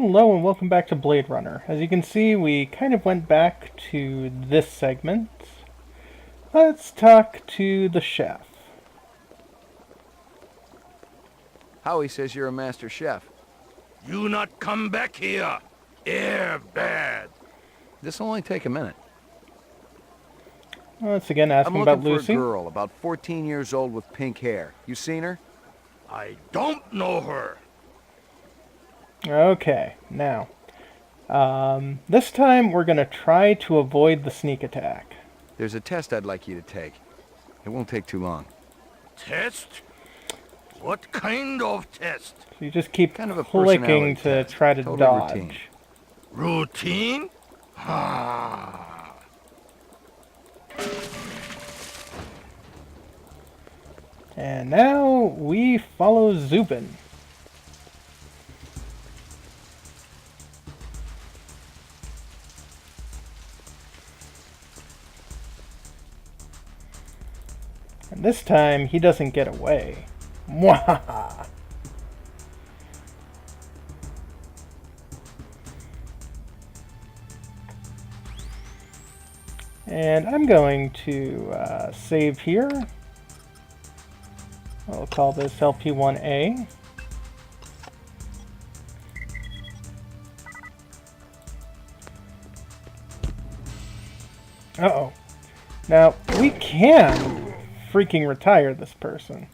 Hello and welcome back to Blade Runner. As you can see, we kind of went back to this segment. Let's talk to the chef. Howie says you're a master chef. You not come back here. Air bad. This'll only take a minute. Once again, asking I'm about looking for Lucy. a girl about 14 years old with pink hair. You seen her? I don't know her. Okay, now. This time we're going to try to avoid the sneak attack. There's a test I'd like you to take. It won't take too long. Test? What kind of test? So you just keep Kind of a clicking personality to test. try to Totally dodge. routine. Routine? Ah. And now we follow Zubin. And this time he doesn't get away. Mwahaha! And I'm going to save here. I'll call this LP1A. Uh-oh. Now, we can freaking retire this person.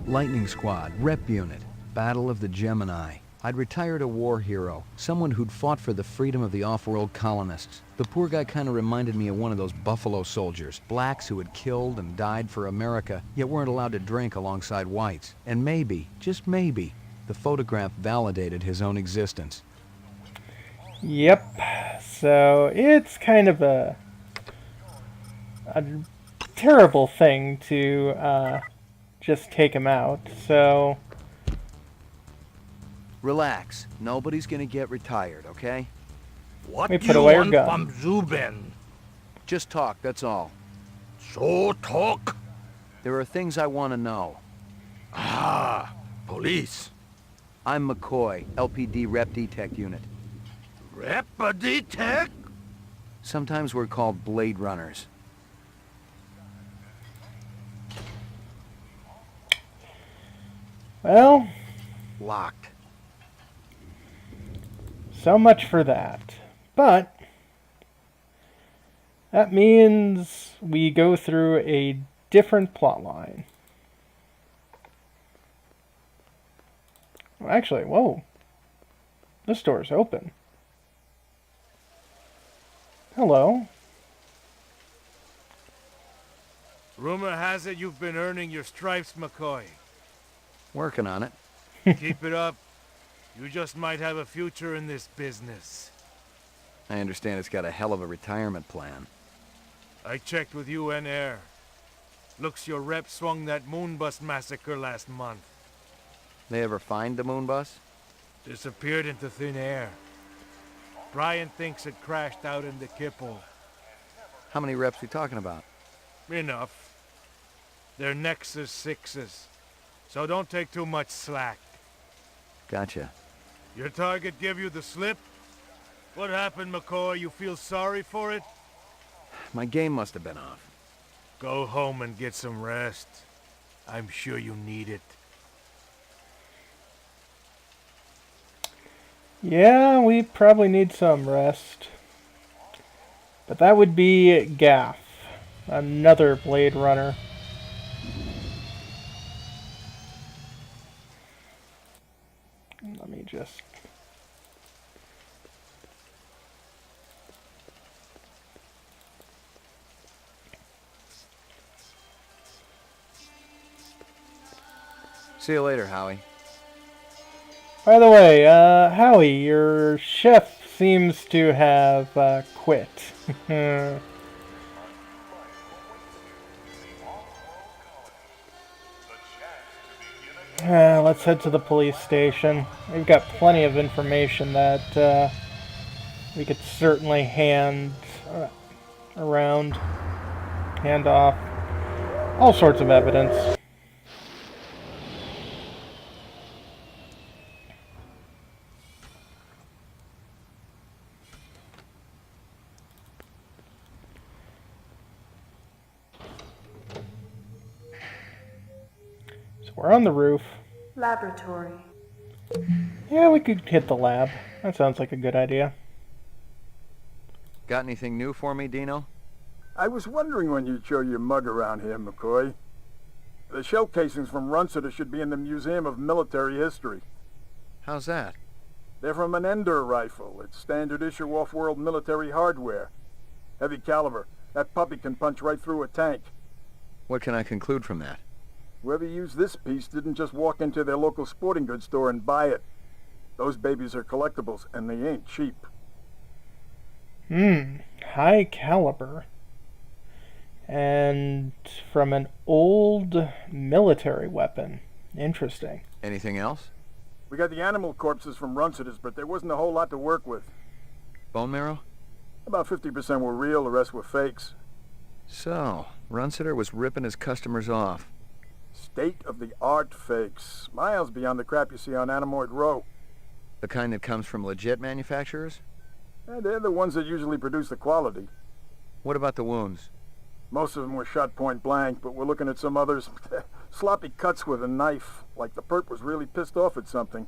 Lightning Squad, Rep Unit, Battle of the Gemini. I'd retired a war hero, someone who'd fought for the freedom of the off-world colonists. The poor guy kind of reminded me of one of those Buffalo Soldiers, blacks who had killed and died for America, yet weren't allowed to drink alongside whites. And maybe, just maybe, the photograph validated his own existence. Yep. So it's kind of a terrible thing to just take him out. So Relax. Nobody's gonna get retired, okay? What We do put you away your want gun. from Zubin? Just talk, that's all. So talk? There are things I want to know. Ah, police. I'm McCoy, LPD Rep Detect Unit. Rep-a-detect? Sometimes we're called Blade Runners. well, Locked. so much for that. But that means we go through a different plot line. Well, actually, whoa. This door's open. Hello. Rumor has it you've been earning your stripes, McCoy. Working on it. Keep it up. You just might have a future in this business. I understand it's got a hell of a retirement plan. I checked with UN Air. Looks your rep swung that Moonbus massacre last month. They ever find the moon bus? Disappeared into thin air. Brian thinks it crashed out in the Kipple. How many reps we talking about? Enough. They're Nexus 6s. So don't take too much slack. Gotcha. Your target give you the slip? What happened, McCoy? You feel sorry for it? My game must have been off. Go home and get some rest. I'm sure you need it. Yeah, we probably need some rest. But that would be Gaff, another Blade Runner. Let me just... See you later, Howie. By the way, Howie, your chef seems to have quit. Let's head to the police station. We've got plenty of information that we could certainly hand around, handoff, all sorts of evidence. So we're on the roof. Laboratory. Yeah, we could hit the lab. That sounds like a good idea. Got anything new for me, Dino? I was wondering when you'd show your mug around here, McCoy. The shell casings from Runciter should be in the Museum of Military History. How's that? They're from an Ender rifle. It's standard issue off-world military hardware. Heavy caliber. That puppy can punch right through a tank. What can I conclude from that? Whoever used this piece didn't just walk into their local sporting goods store and buy it. Those babies are collectibles, and they ain't cheap. High caliber. And from an old military weapon. Interesting. Anything else? We got the animal corpses from Runciter's, but there wasn't a whole lot to work with. Bone marrow? About 50% were real, the rest were fakes. So, Runciter was ripping his customers off. State-of-the-art fakes. Miles beyond the crap you see on Anamoid Row. The kind that comes from legit manufacturers? They're the ones that usually produce the quality. What about the wounds? Most of them were shot point blank, but we're looking at some others. Sloppy cuts with a knife, like the perp was really pissed off at something.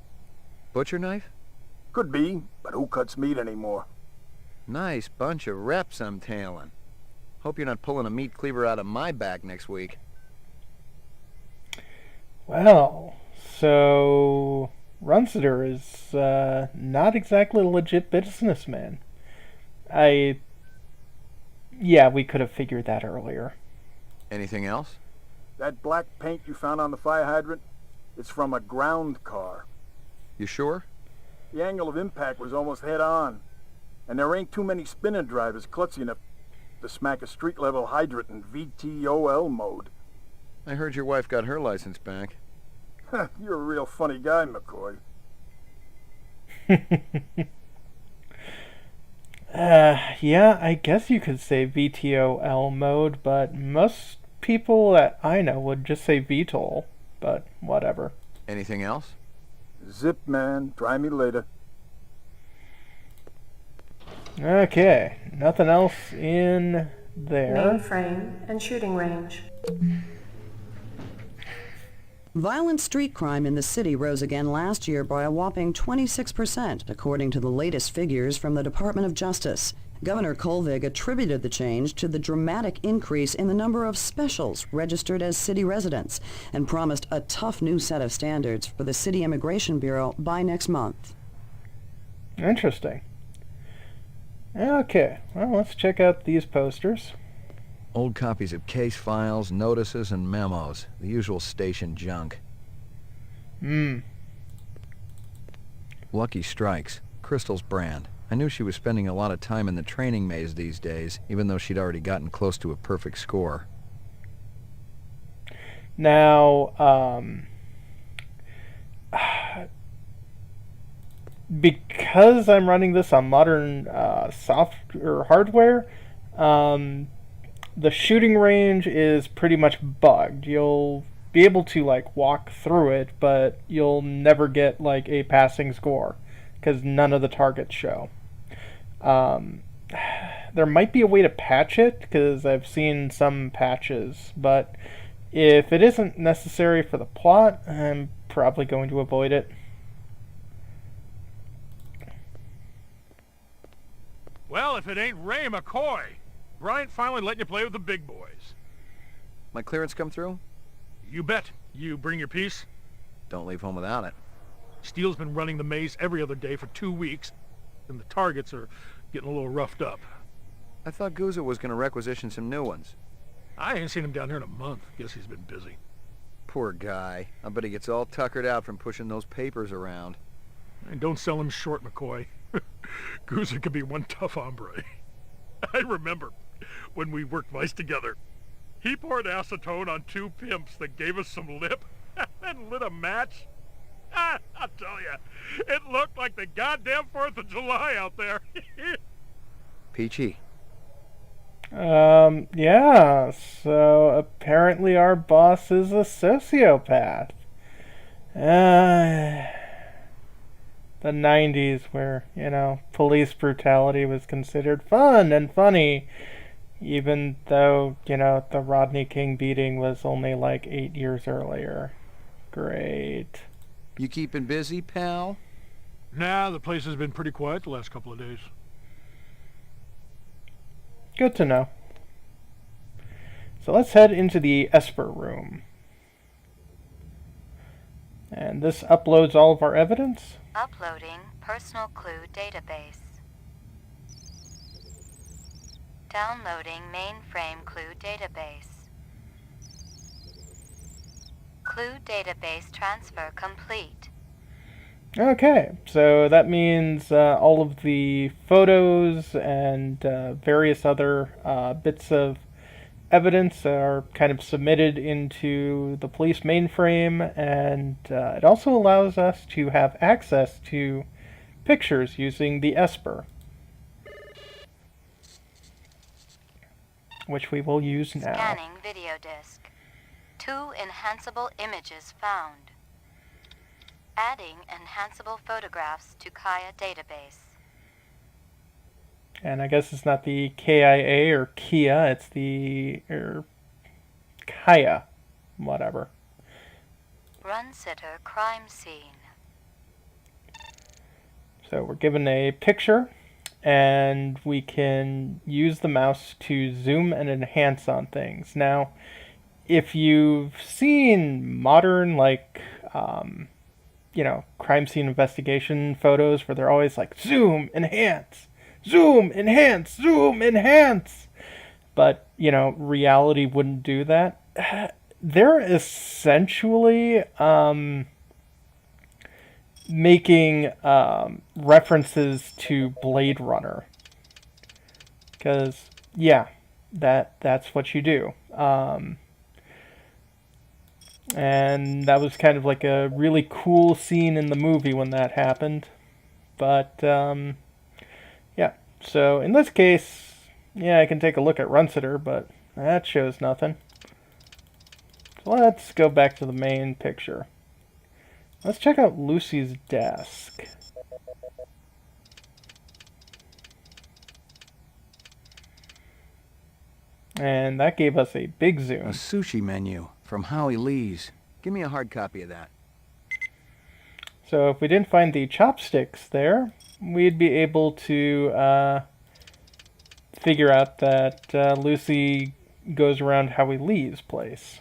Butcher knife? Could be, but who cuts meat anymore? Nice bunch of reps I'm tailing. Hope you're not pulling a meat cleaver out of my back next week. Well, so Runciter is not exactly a legit businessman. Yeah, we could have figured that earlier. Anything else? That black paint you found on the fire hydrant? It's from a ground car. You sure? The angle of impact was almost head-on. And there ain't too many spinner drivers klutzy enough to smack a street-level hydrant in VTOL mode. I heard your wife got her license back. You're a real funny guy, McCoy. Yeah, I guess you could say VTOL mode, but most people that I know would just say VTOL, but whatever. Anything else? Zip, man. Try me later. Okay, nothing else in there. Mainframe and shooting range. Violent street crime in the city rose again last year by a whopping 26%, according to the latest figures from the Department of Justice. Governor Kolvig attributed the change to the dramatic increase in the number of specials registered as city residents and promised a tough new set of standards for the City Immigration Bureau by next month. Interesting. Okay, well, let's check out these posters. Old copies of case files, notices, and memos. The usual station junk. Lucky Strikes. Crystal's brand. I knew she was spending a lot of time in the training maze these days, even though she'd already gotten close to a perfect score. Now, because I'm running this on modern software hardware, the shooting range is pretty much bugged. You'll be able to walk through it, but you'll never get a passing score because none of the targets show. There might be a way to patch it because I've seen some patches, but if it isn't necessary for the plot, I'm probably going to avoid it. Well, if it ain't Ray McCoy, Bryant finally letting you play with the big boys. My clearance come through? You bet. You bring your piece? Don't leave home without it. Steele's been running the maze every other day for 2 weeks, and the targets are getting a little roughed up. I thought Gouza was going to requisition some new ones. I ain't seen him down here in a month. Guess he's been busy. Poor guy. I bet he gets all tuckered out from pushing those papers around. And don't sell him short, McCoy. Gouza could be one tough hombre. I remember when we worked mice together. He poured acetone on 2 pimps that gave us some lip and lit a match. I'll tell you, it looked like the goddamn 4th of July out there. Peachy, Yeah, so apparently our boss is a sociopath. Uh, the 90s, where, police brutality was considered fun and funny, even though, the Rodney King beating was only like 8 years earlier. Great. You keeping busy, pal? Nah, the place has been pretty quiet the last couple of days. Good to know. So let's head into the Esper room. And this uploads all of our evidence. Uploading personal clue database. Downloading mainframe clue database. Clue database transfer complete. Okay, so that means all of the photos and various other bits of evidence are kind of submitted into the police mainframe, and it also allows us to have access to pictures using the Esper, which we will use now. Scanning video disk. 2 enhanceable images found. Adding enhanceable photographs to Kaya database. And I guess it's not the KIA or Kia, it's the Kaya, whatever. Run sitter crime scene. So we're given a picture, and we can use the mouse to zoom and enhance on things. Now, if you've seen modern, crime scene investigation photos where they're always like, zoom, enhance, zoom, enhance, zoom, enhance. But, reality wouldn't do that. They're essentially making references to Blade Runner. Because, yeah, that's what you do. And that was kind of like a really cool scene in the movie when that happened. But, yeah. So, in this case, yeah, I can take a look at Runsitter, but that shows nothing. So let's go back to the main picture. Let's check out Lucy's desk. And that gave us a big zoom. A sushi menu from Howie Lee's. Give me a hard copy of that. So if we didn't find the chopsticks there, we'd be able to figure out that Lucy goes around Howie Lee's place.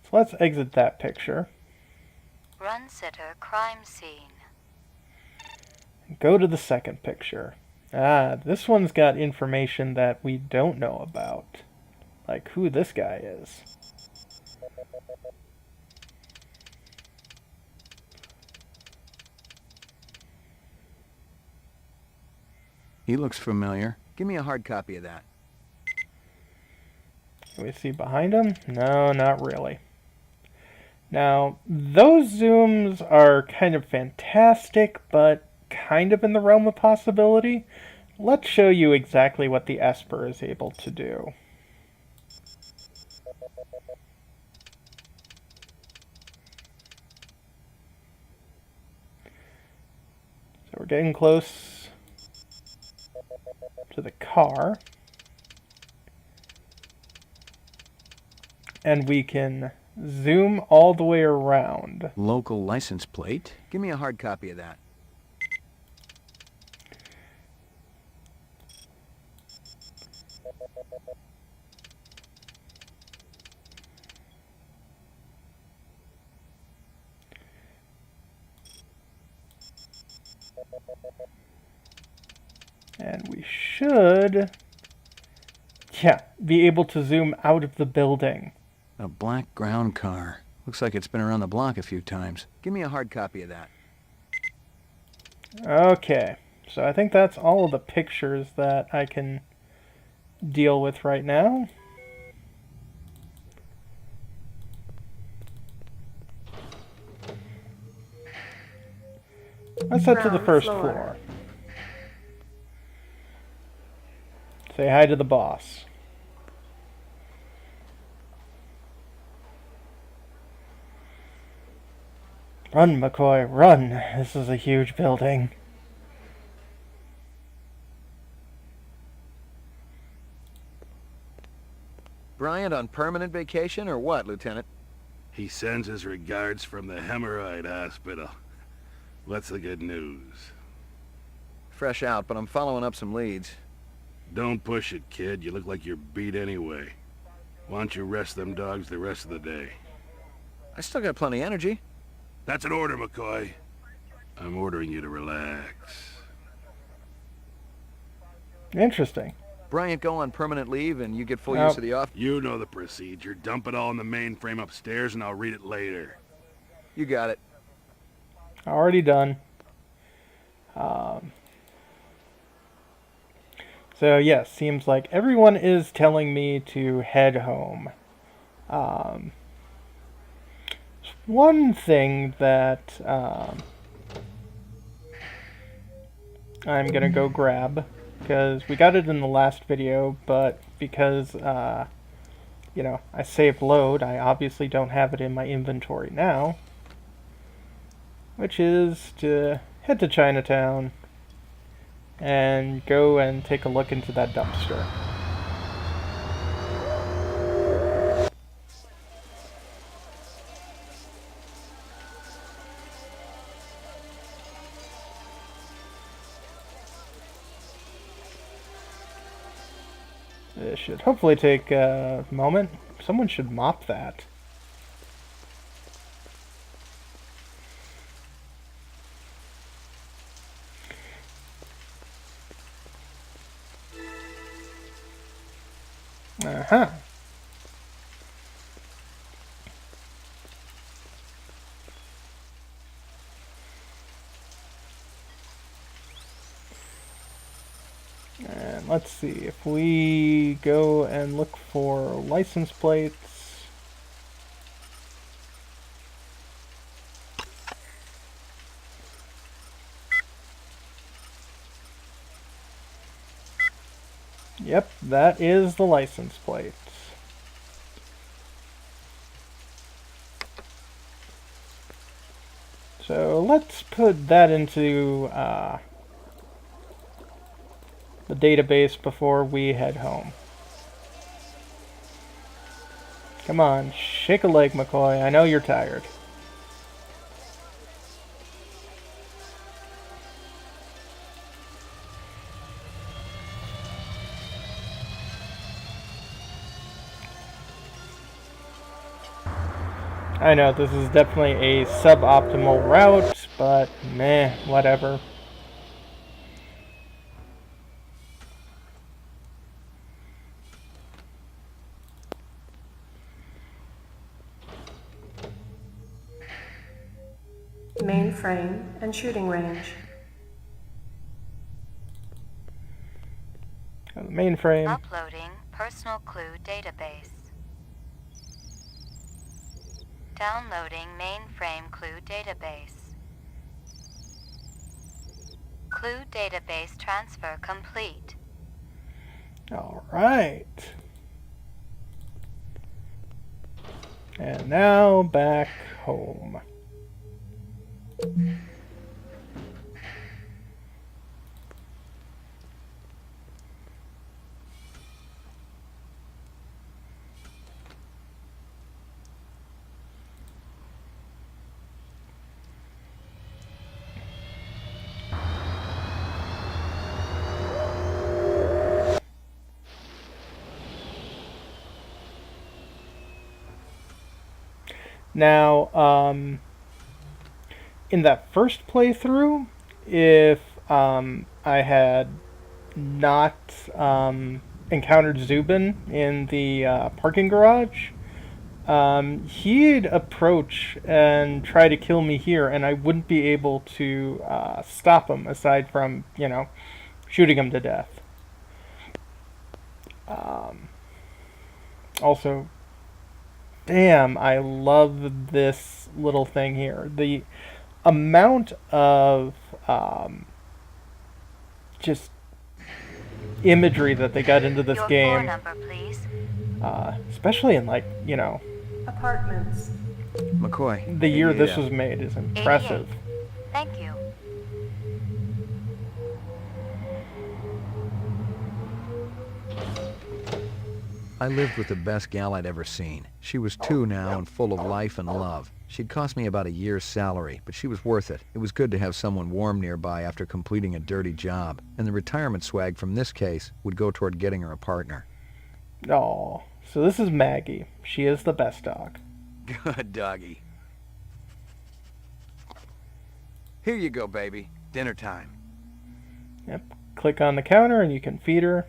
So let's exit that picture. Run sitter crime scene. Go to the second picture. This one's got information that we don't know about. Like who this guy is. He looks familiar. Give me a hard copy of that. Can we see behind him? No, not really. Now, those zooms are kind of fantastic, but kind of in the realm of possibility. Let's show you exactly what the Esper is able to do. So we're getting close to the car. And we can zoom all the way around. Local license plate. Give me a hard copy of that. And we should, be able to zoom out of the building. A black ground car. Looks like it's been around the block a few times. Give me a hard copy of that. Okay, so I think that's all of the pictures that I can deal with right now. Let's head to the Ground first floor. floor. Say hi to the boss. Run, McCoy, run! This is a huge building. Bryant on permanent vacation or what, Lieutenant? He sends his regards from the hemorrhoid hospital. What's the good news? Fresh out, but I'm following up some leads. Don't push it, kid. You look like you're beat anyway. Why don't you rest them dogs the rest of the day? I still got plenty of energy. That's an order, McCoy. I'm ordering you to relax. Interesting. Bryant go on permanent leave and you get full use of the office. You know the procedure. Dump it all in the mainframe upstairs and I'll read it later. You got it. Already done. So yes, seems like everyone is telling me to head home. One thing that I'm gonna go grab, because we got it in the last video, but because you know, I saved load, I obviously don't have it in my inventory now, which is to head to Chinatown and go and take a look into that dumpster. This should hopefully take a moment. Someone should mop that. Uh-huh. And let's see, if we go and look for license plates. Yep, that is the license plates. So let's put that into the database before we head home. Come on, shake a leg, McCoy. I know you're tired. I know this is definitely a suboptimal route, but meh, whatever. Mainframe and shooting range. The mainframe. Uploading personal clue database. Downloading mainframe clue database. Clue database transfer complete. All right. And now back home. Now, in that first playthrough, if I had not encountered Zubin in the parking garage, he'd approach and try to kill me here, and I wouldn't be able to stop him, aside from, you know, shooting him to death. Also, damn, I love this little thing here. The amount of just imagery that they got into this Your floor game, number, please. especially in like, you know, Apartments. McCoy. the year this 88. was made is impressive. 88. Thank you. I lived with the best gal I'd ever seen. She was 2 now and full of life and love. She'd cost me about a year's salary, but she was worth it. It was good to have someone warm nearby after completing a dirty job, and the retirement swag from this case would go toward getting her a partner. Oh, so this is Maggie. She is the best dog. Good doggy. Here you go, baby. Dinner time. Yep. Click on the counter and you can feed her.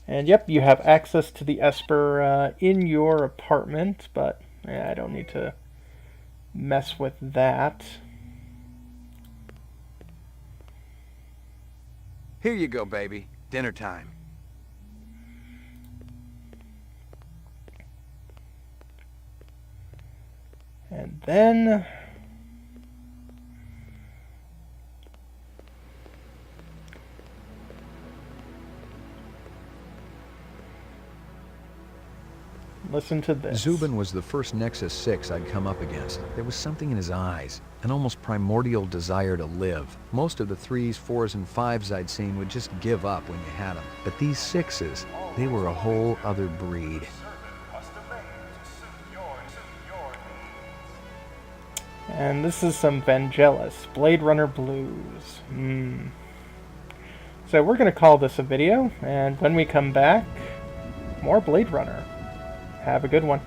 And yep, you have access to the Esper in your apartment, but I don't need to mess with that. Here you go, baby. Dinner time. And then listen to this. Zubin was the first Nexus 6 I'd come up against. There was something in his eyes, an almost primordial desire to live. Most of the 3s, 4s, and 5s I'd seen would just give up when you had them. But these 6s, they were a whole other breed. And this is some Vangelis, Blade Runner Blues. So we're going to call this a video, and when we come back, more Blade Runner. Have a good one.